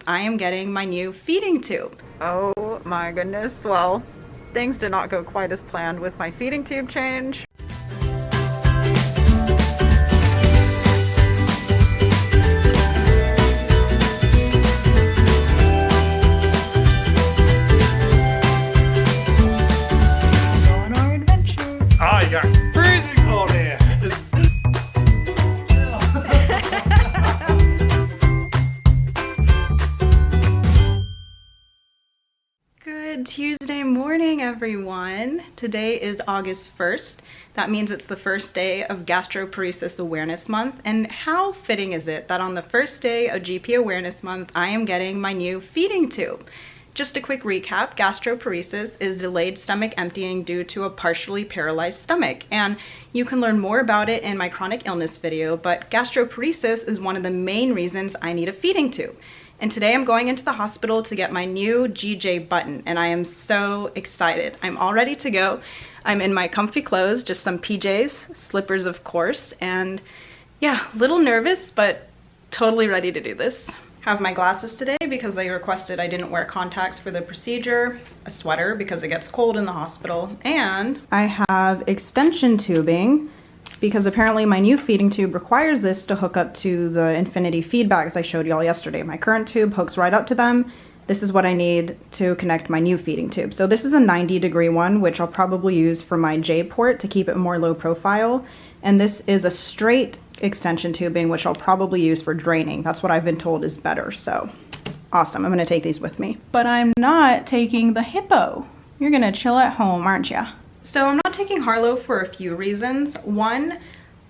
I am getting my new feeding tube. Oh my goodness, well, things did not go quite as planned with my feeding tube change. Oh, you got freezing cold here. Good Tuesday morning, everyone. Today is August 1st. That means it's the first day of Gastroparesis Awareness Month. And how fitting is it that on the first day of GP Awareness Month, I am getting my new feeding tube? Just a quick recap, gastroparesis is delayed stomach emptying due to a partially paralyzed stomach, and you can learn more about it in my chronic illness video, but gastroparesis is one of the main reasons I need a feeding tube. And today I'm going into the hospital to get my new GJ button, and I am so excited. I'm all ready to go. I'm in my comfy clothes, just some PJs, slippers of course, and yeah, a little nervous, but totally ready to do this. Have my glasses today because they requested I didn't wear contacts for the procedure, a sweater because it gets cold in the hospital, and I have extension tubing because apparently my new feeding tube requires this to hook up to the infinity feed bags I showed y'all yesterday. My current tube hooks right up to them. This is what I need to connect my new feeding tube. So this is a 90-degree one, which I'll probably use for my J port to keep it more low profile. And this is a straight extension tubing, which I'll probably use for draining. That's what I've been told is better. So awesome. I'm going to take these with me. But I'm not taking the hippo. You're going to chill at home, aren't you? So I'm not taking Harlow for a few reasons. One,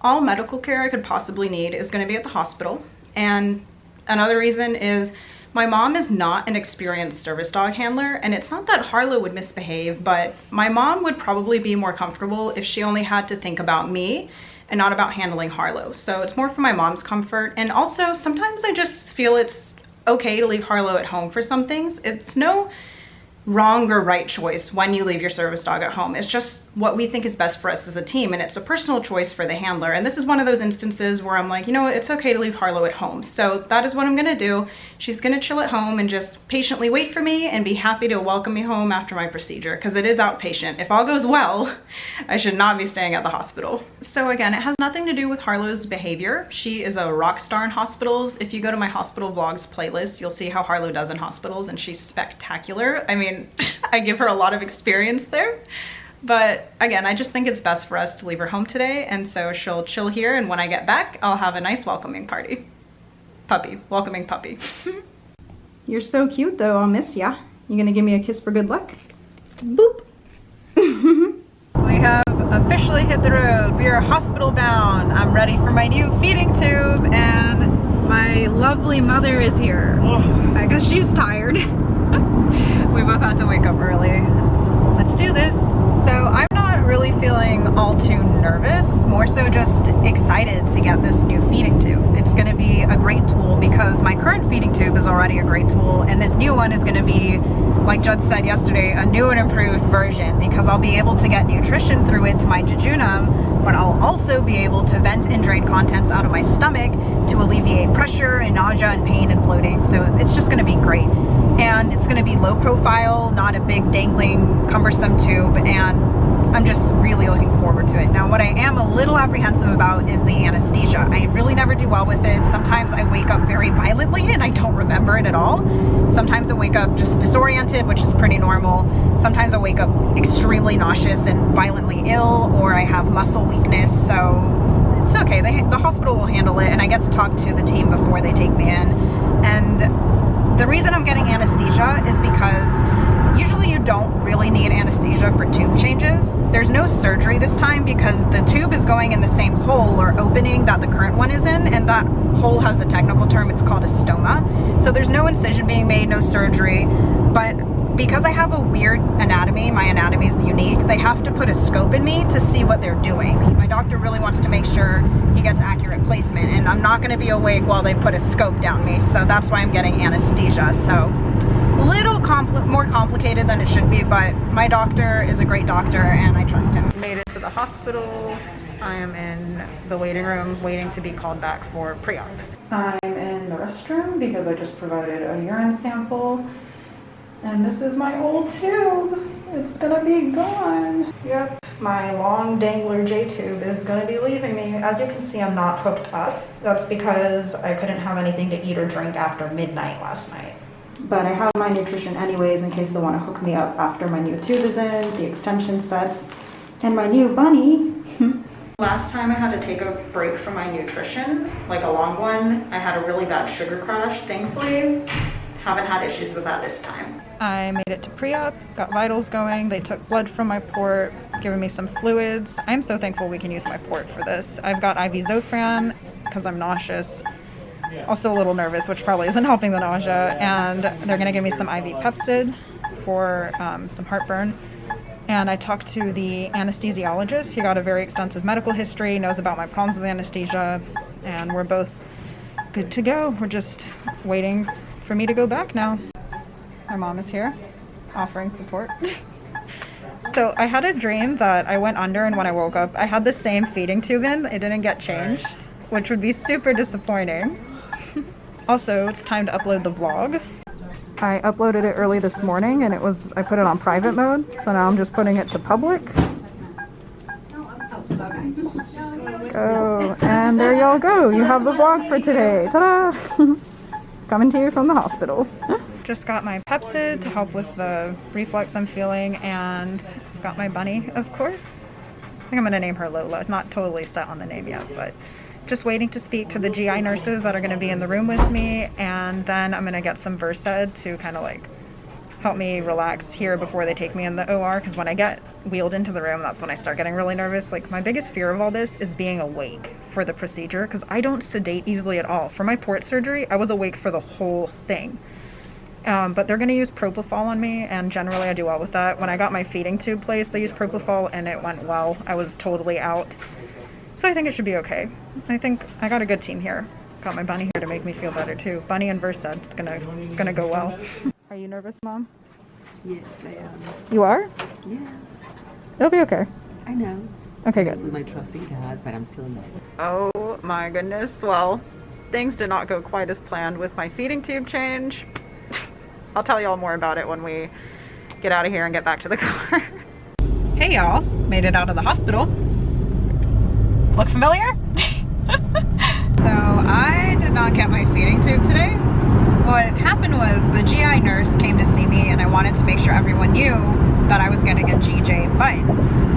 all medical care I could possibly need is going to be at the hospital. And another reason is my mom is not an experienced service dog handler, and it's not that Harlow would misbehave, but my mom would probably be more comfortable if she only had to think about me and not about handling Harlow. So it's more for my mom's comfort. And also sometimes I just feel it's okay to leave Harlow at home for some things. It's no wrong or right choice when you leave your service dog at home. It's just what we think is best for us as a team, and it's a personal choice for the handler. And this is one of those instances where I'm like, you know what, it's okay to leave Harlow at home. So that is what I'm gonna do. She's gonna chill at home and just patiently wait for me and be happy to welcome me home after my procedure, because it is outpatient. If all goes well, I should not be staying at the hospital. So again, it has nothing to do with Harlow's behavior. She is a rock star in hospitals. If you go to my hospital vlogs playlist, you'll see how Harlow does in hospitals, and she's spectacular. I mean, I give her a lot of experience there. But again, I just think it's best for us to leave her home today, and so she'll chill here, and when I get back, I'll have a nice welcoming party. Welcoming puppy. You're so cute though, I'll miss ya. You gonna give me a kiss for good luck? Boop. We have officially hit the road. We are hospital bound. I'm ready for my new feeding tube, and my lovely mother is here. I guess she's tired. We both had to wake up early. Let's do this. So I'm not really feeling all too nervous, more so just excited to get this new feeding tube. It's gonna be a great tool because my current feeding tube is already a great tool, and this new one is gonna be, like Judd said yesterday, a new and improved version, because I'll be able to get nutrition through it to my jejunum, but I'll also be able to vent and drain contents out of my stomach to alleviate pressure and nausea and pain and bloating. So it's just gonna be great. And it's gonna be low profile, not a big dangling, cumbersome tube, and I'm just really looking forward to it. Now, what I am a little apprehensive about is the anesthesia. I really never do well with it. Sometimes I wake up very violently and I don't remember it at all. Sometimes I wake up just disoriented, which is pretty normal. Sometimes I wake up extremely nauseous and violently ill, or I have muscle weakness, so it's okay. The hospital will handle it, and I get to talk to the team before they take me in. And the reason I'm getting anesthesia is because usually you don't really need anesthesia for tube changes. There's no surgery this time because the tube is going in the same hole or opening that the current one is in, and that hole has a technical term, it's called a stoma. So there's no incision being made, no surgery, but because I have a weird anatomy, my anatomy is unique, they have to put a scope in me to see what they're doing. My doctor really wants to make sure he gets accurate placement, and I'm not gonna be awake while they put a scope down me, so that's why I'm getting anesthesia. So a little more complicated than it should be, but my doctor is a great doctor and I trust him. Made it to the hospital. I am in the waiting room waiting to be called back for pre-op. I'm in the restroom because I just provided a urine sample. And this is my old tube. It's gonna be gone. Yep, my long dangler J tube is gonna be leaving me. As you can see, I'm not hooked up. That's because I couldn't have anything to eat or drink after midnight last night. But I have my nutrition anyways in case they want to hook me up after my new tube is in, the extension sets, and my new bunny. Last time I had to take a break from my nutrition, like a long one, I had a really bad sugar crash. Thankfully, haven't had issues with that this time. I made it to pre-op, got vitals going, they took blood from my port, giving me some fluids. I'm so thankful we can use my port for this. I've got IV Zofran because I'm nauseous. Also a little nervous, which probably isn't helping the nausea, and they're gonna give me some IV Pepsid for some heartburn. And I talked to the anesthesiologist. He got a very extensive medical history, knows about my problems with anesthesia, and we're both good to go. We're just waiting for me to go back now. My mom is here, offering support. So I had a dream that I went under, and when I woke up, I had the same feeding tube in. It didn't get changed, which would be super disappointing. Also, it's time to upload the vlog. I uploaded it early this morning and I put it on private mode, so now I'm just putting it to public. Go, and there y'all go. You have the vlog for today. Ta-da! Coming to you from the hospital. Just got my Pepsid to help with the reflux I'm feeling, and got my bunny, of course. I think I'm gonna name her Lola. Not totally set on the name yet, but just waiting to speak to the GI nurses that are going to be in the room with me, and then I'm going to get some Versed to kind of like help me relax here before they take me in the OR, because when I get wheeled into the room, that's when I start getting really nervous. Like, my biggest fear of all this is being awake for the procedure, because I don't sedate easily at all. For my port surgery, I was awake for the whole thing. But they're going to use propofol on me, and generally I do well with that. When I got my feeding tube placed, they used propofol and it went well. I was totally out. So I think it should be okay. I think I got a good team here. Got my bunny here to make me feel better too. Bunny and Versed, it's gonna go well. Are you nervous, Mom? Yes, I am. You are? Yeah. It'll be okay. I know. Okay, good. With my trust in God, but I'm still in there. Oh my goodness. Well, things did not go quite as planned with my feeding tube change. I'll tell y'all more about it when we get out of here and get back to the car. Hey y'all, made it out of the hospital. Look familiar? So I did not get my feeding tube today. What happened was the GI nurse came to see me, and I wanted to make sure everyone knew that I was going to get GJ button.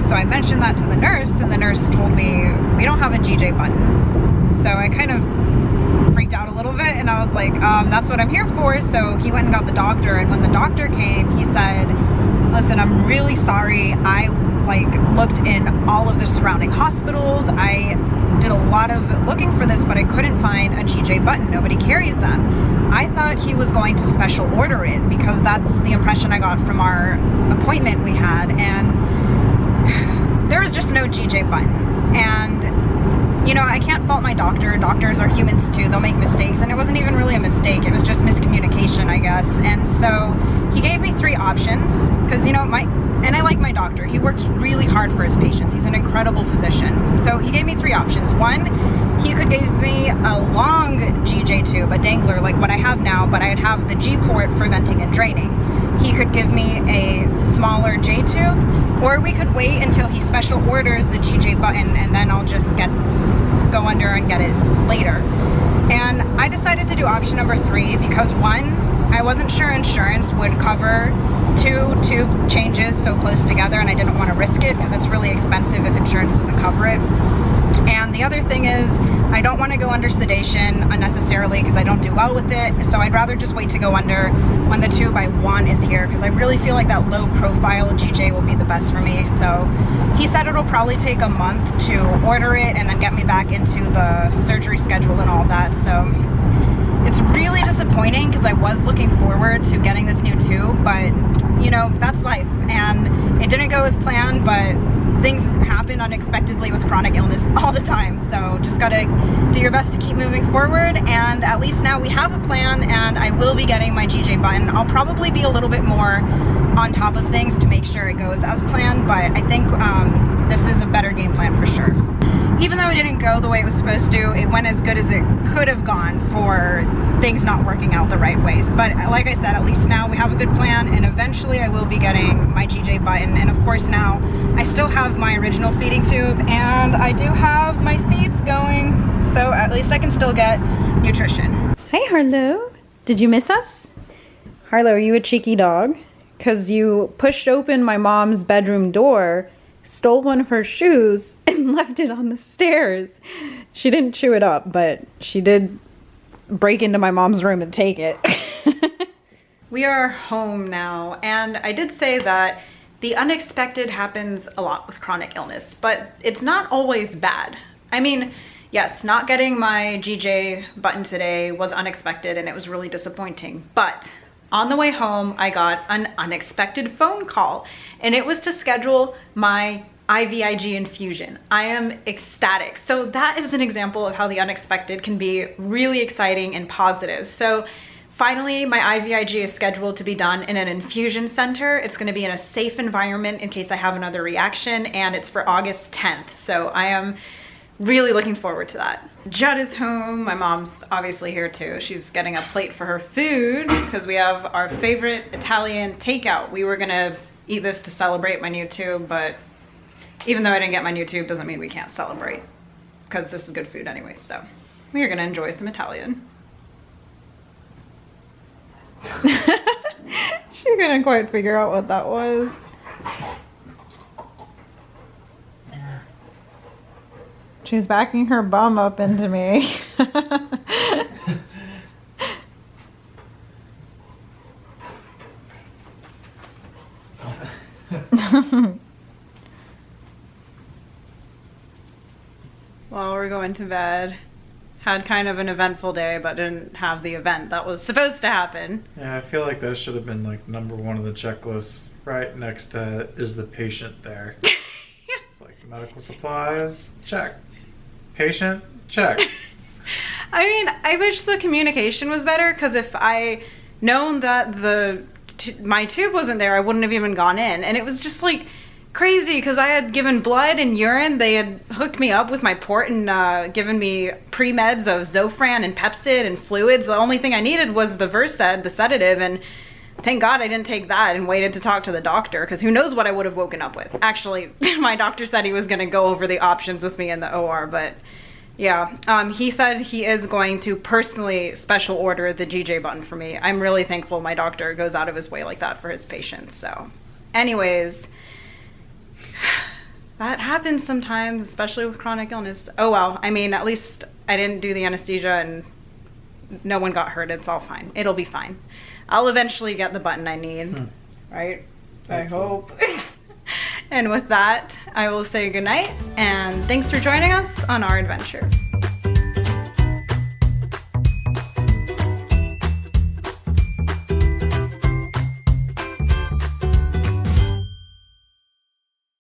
So I mentioned that to the nurse, and the nurse told me we don't have a GJ button. So I kind of freaked out a little bit, and I was like, that's what I'm here for. So he went and got the doctor, and when the doctor came, he said, listen, I'm really sorry. I looked in all of the surrounding hospitals. I did a lot of looking for this, but I couldn't find a GJ button. Nobody carries them. I thought he was going to special order it, because that's the impression I got from our appointment we had, and there was just no GJ button. And you know, I can't fault my doctor. Doctors are humans too. They'll make mistakes, and it wasn't even really a mistake. It was just miscommunication, I guess. And so he gave me 3 options, because you know, and I like my doctor. He works really hard for his patients. He's an incredible physician. So he gave me 3 options. One, he could give me a long GJ tube, a dangler like what I have now, but I'd have the G port for venting and draining. He could give me a smaller J tube, or we could wait until he special orders the GJ button, and then I'll just go under and get it later. And I decided to do option number 3 because 1, I wasn't sure insurance would cover 2 tube changes so close together, and I didn't want to risk it because it's really expensive if insurance doesn't cover it. And the other thing is, I don't want to go under sedation unnecessarily because I don't do well with it, so I'd rather just wait to go under when the tube I want is here, because I really feel like that low profile GJ will be the best for me. So he said it'll probably take a month to order it and then get me back into the surgery schedule and all that. So it's really disappointing because I was looking forward to getting this new tube, but you know, that's life, and it didn't go as planned, but things happen unexpectedly with chronic illness all the time. So just gotta do your best to keep moving forward, and at least now we have a plan, and I will be getting my GJ button. I'll probably be a little bit more on top of things to make sure it goes as planned, but I think this is a better game plan for sure. even though it didn't go the way it was supposed to, it went as good as it could have gone for things not working out the right ways. But like I said, at least now we have a good plan, and eventually I will be getting my GJ button. And of course now I still have my original feeding tube, and I do have my feeds going, so at least I can still get nutrition. Hey Harlow, did you miss us? Harlow, are you a cheeky dog? Because you pushed open my mom's bedroom door, stole one of her shoes, and left it on the stairs. She didn't chew it up, but she did break into my mom's room and take it. We are home now, and I did say that the unexpected happens a lot with chronic illness, but it's not always bad. I mean, yes, not getting my GJ button today was unexpected and it was really disappointing, but on the way home, I got an unexpected phone call, and it was to schedule my IVIG infusion. I am ecstatic. So that is an example of how the unexpected can be really exciting and positive. So finally, my IVIG is scheduled to be done in an infusion center. It's going to be in a safe environment in case I have another reaction, and it's for August 10th. So I am really looking forward to that. Judd is home. My mom's obviously here too. She's getting a plate for her food because we have our favorite Italian takeout. We were gonna eat this to celebrate my new tube, but even though I didn't get my new tube doesn't mean we can't celebrate, because this is good food anyway. So we are gonna enjoy some Italian. She couldn't quite figure out what that was. She's backing her bum up into me. Well, we're going to bed. Had kind of an eventful day, but didn't have the event that was supposed to happen. Yeah, I feel like that should have been like #1 of the checklist, right next to is the patient there. It's like medical supplies, check. Patient, check. I mean, I wish the communication was better, because if I known that my tube wasn't there, I wouldn't have even gone in. And it was just like crazy, because I had given blood and urine. They had hooked me up with my port and given me pre-meds of Zofran and Pepsid and fluids. The only thing I needed was the Versed, the sedative, and thank God I didn't take that and waited to talk to the doctor, because who knows what I would have woken up with. Actually, my doctor said he was going to go over the options with me in the OR, but yeah. He said he is going to personally special order the GJ button for me. I'm really thankful my doctor goes out of his way like that for his patients. So anyways, that happens sometimes, especially with chronic illness. Oh well, I mean, at least I didn't do the anesthesia and no one got hurt. It's all fine. It'll be fine. I'll eventually get the button I need, right? I hope. And with that, I will say goodnight, and thanks for joining us on our adventure.